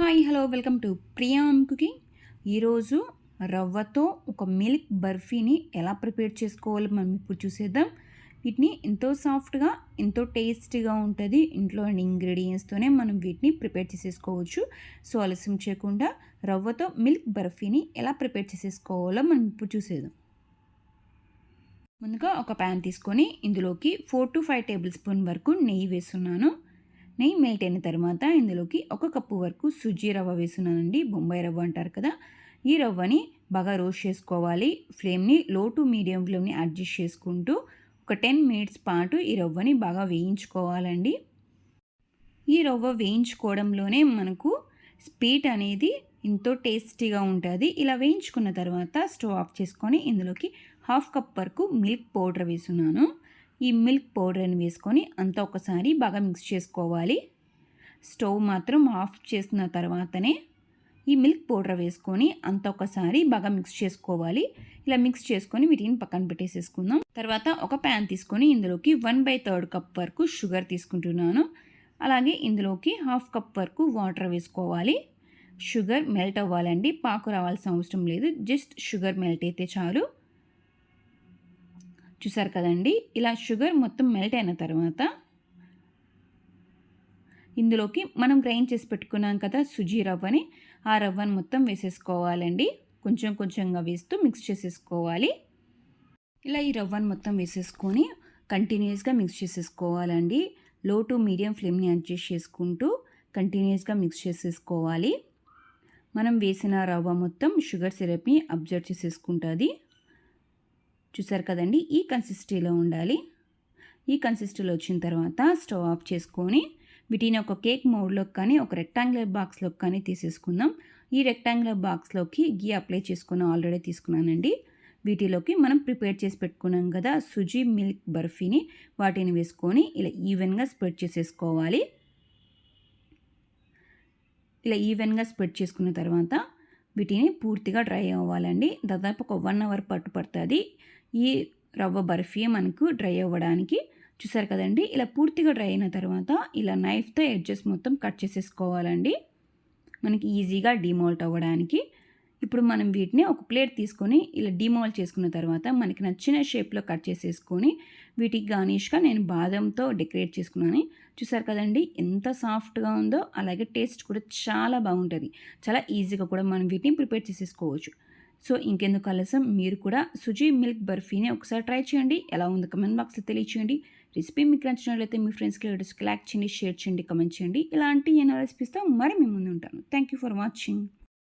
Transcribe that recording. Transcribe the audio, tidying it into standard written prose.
Hi hello welcome to Priyam cooking. ఈరోజు రవ్వతో ఒక మిల్క్ బర్ఫీని ఎలా ప్రిపేర్ చేసుకోవాలో మనం ఇప్పుడు చూసేద్దాం. వీటిని ఎంతో సాఫ్ట్గా ఎంతో టేస్టీగా ఉంటుంది. ఇంట్లో ఇంగ్రీడియంట్స్తోనే మనం వీటిని ప్రిపేర్ చేసేసుకోవచ్చు. సో ఆలస్యం చేయకుండా రవ్వతో మిల్క్ బర్ఫీని ఎలా ప్రిపేర్ చేసేసుకోవాలో మనం ఇప్పుడు చూసేద్దాం. ముందుగా ఒక ప్యాన్ తీసుకొని ఇందులోకి 4 to 5 టేబుల్ స్పూన్ వరకు నెయ్యి వేస్తున్నాను. నెయ్యి మెల్ట్ అయిన తర్వాత ఇందులోకి 1 కప్పు వరకు సుజీ రవ్వ వేస్తున్నానండి. బొంబాయి రవ్వ అంటారు కదా. ఈ రవ్వని బాగా రోస్ట్ చేసుకోవాలి. ఫ్లేమ్ని లో టు మీడియం ఫ్లేమ్ని అడ్జస్ట్ చేసుకుంటూ ఒక 10 మినిట్స్ పాటు ఈ రవ్వని బాగా వేయించుకోవాలండి. ఈ రవ్వ వేయించుకోవడంలోనే మనకు స్వీట్ అనేది ఎంతో టేస్టీగా ఉంటుంది. ఇలా వేయించుకున్న తర్వాత స్టవ్ ఆఫ్ చేసుకొని ఇందులోకి 1/2 కప్ వరకు మిల్క్ పౌడర్ వేస్తున్నాను. ఈ మిల్క్ పౌడర్ని వేసుకొని అంతా ఒకసారి బాగా మిక్స్ చేసుకోవాలి. స్టవ్ మాత్రం ఆఫ్ చేసిన తర్వాతనే ఈ మిల్క్ పౌడర్ వేసుకొని అంతా ఒకసారి బాగా మిక్స్ చేసుకోవాలి. ఇలా మిక్స్ చేసుకొని వీటిని పక్కన పెట్టేసేసుకుందాం. తర్వాత ఒక ప్యాన్ తీసుకొని ఇందులోకి 1/3 కప్ వరకు షుగర్ తీసుకుంటున్నాను. అలాగే ఇందులోకి 1/2 కప్ వరకు వాటర్ వేసుకోవాలి. షుగర్ మెల్ట్ అవ్వాలండి, పాకు రావాల్సిన అవసరం లేదు. జస్ట్ షుగర్ మెల్ట్ అయితే చాలు. చూసారు కదండి, ఇలా షుగర్ మొత్తం మెల్ట్ అయిన తర్వాత ఇందులోకి మనం గ్రైండ్ చేసి పెట్టుకున్నాం కదా సుజీ రవ్వని, ఆ రవ్వని మొత్తం వేసేసుకోవాలండి. కొంచెం కొంచెంగా వేస్తూ మిక్స్ చేసేసుకోవాలి. ఇలా ఈ రవ్వని మొత్తం వేసేసుకొని కంటిన్యూస్గా మిక్స్ చేసేసుకోవాలండి. లో టు మీడియం ఫ్లేమ్ని అడ్జస్ట్ చేసుకుంటూ కంటిన్యూస్గా మిక్స్ చేసేసుకోవాలి. మనం వేసిన రవ్వ మొత్తం షుగర్ సిరప్ని అబ్జర్వ్ చేసేసుకుంటుంది. చూసారు కదండి, ఈ కన్సిస్టెన్సీలో ఉండాలి. ఈ కన్సిస్టెన్సీలో వచ్చిన తర్వాత స్టవ్ ఆఫ్ చేసుకొని వీటిని ఒక కేక్ మోడ్లోకి కానీ ఒక రెక్టాంగులర్ బాక్స్లోకి కానీ తీసేసుకుందాం. ఈ రెక్టాంగులర్ బాక్స్లోకి గీ అప్లై చేసుకుని ఆల్రెడీ తీసుకున్నానండి. వీటిలోకి మనం ప్రిపేర్ చేసి పెట్టుకున్నాం కదా సుజీ మిల్క్ బర్ఫీని, వాటిని వేసుకొని ఇలా ఈవెన్గా స్ప్రెడ్ చేసేసుకోవాలి. ఇలా ఈవెన్గా స్ప్రెడ్ చేసుకున్న తర్వాత వీటిని పూర్తిగా డ్రై అవ్వాలండి. దాదాపు ఒక 1 అవర్ పడుతుంది ఈ రవ్వ బర్ఫీ మనకు డ్రై అవ్వడానికి. చూసారు కదండి, ఇలా పూర్తిగా డ్రై అయిన తర్వాత ఇలా నైఫ్తో ఎడ్జెస్ మొత్తం కట్ చేసేసుకోవాలండి, మనకి ఈజీగా డిమోల్ట్ అవ్వడానికి. ఇప్పుడు మనం వీటిని ఒక ప్లేట్ తీసుకొని ఇలా డిమోల్ట్ చేసుకున్న తర్వాత మనకి నచ్చిన షేప్లో కట్ చేసేసుకొని వీటికి గార్నిష్గా నేను బాదంతో డెకరేట్ చేసుకున్నాను. చూసారు కదండి ఎంత సాఫ్ట్గా ఉందో, అలాగే టేస్ట్ కూడా చాలా బాగుంటుంది. చాలా ఈజీగా కూడా మనం వీటిని ప్రిపేర్ చేసేసుకోవచ్చు. సో ఇంకెందుకు ఆలస్యం, మీరు కూడా సుజీ మిల్క్ బర్ఫీని ఒకసారి ట్రై చేయండి. ఎలా ఉందో కమెంట్ బాక్స్లో తెలియచేయండి. రెసిపీ మీకు నచ్చినట్లయితే మీ ఫ్రెండ్స్కి రిలేటివ్స్కి లైక్ చేయండి, షేర్ చేయండి, కమెంట్ చేయండి. ఇలాంటి ఎన్నో రెసిపీస్తో మరి మీ ముందు ఉంటాను. Thank you for watching.